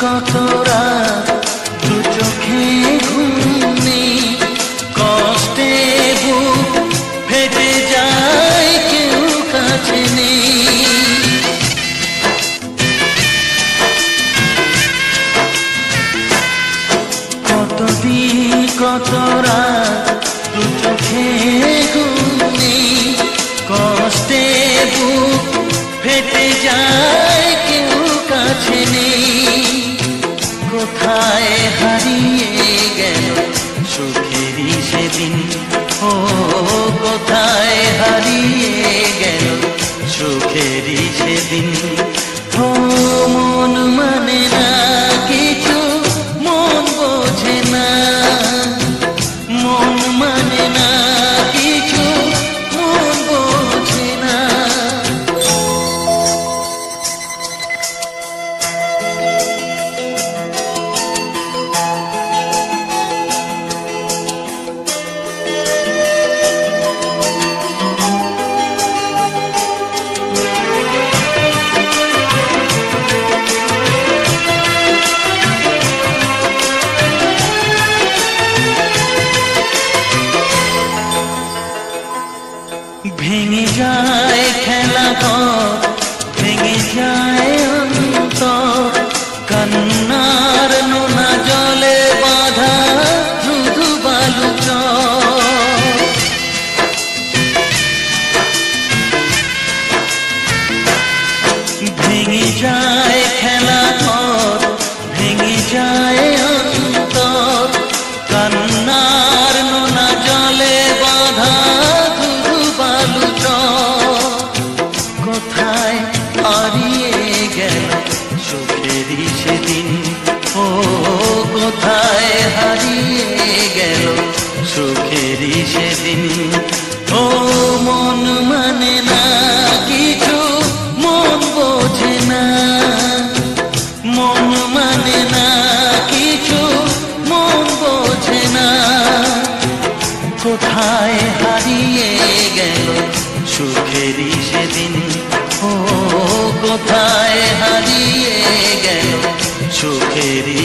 কত রাত দু চোখে ঘুম নেই, কষ্টে বুক ফেটে যায়, কেউ কাছে নেই। কতদিন কত রাত দু চোখে ঘুম নেই, কষ্টে বুক ফেটে যায়, কেউ কাছে নেই। কোথায় হারিয়ে গেল সুখেরই সেদিন, ও কোথায় হারিয়ে গেল সুখেরই সেদিন। ও মন মানে না কিছু, মন বোঝে না, মন মানে না কিছু, মন বোঝে না। ভেঙে যায় খেলা ঘর, ভেঙে যায় অন্তর, কান্নার নোনা জলে বাঁধা ধুধু বালু চর। ভেঙে যায় খেলা ঘর, ভেঙে যায় অন্তর, কান্নার নোনা জলে বাঁধা কোথায় হারিয়ে গেল সুখেরই সেদিন, ও কোথায় হারিয়ে গেল সুখেরই সেদিন। ও মন মানে না কিছু, মন বোঝে না, মন মানে না কিছু, মন বোঝে না। কোথায় হারিয়ে গেল সুখেরই সেদিন, ও কোথায় হারিয়ে গেল সুখেরই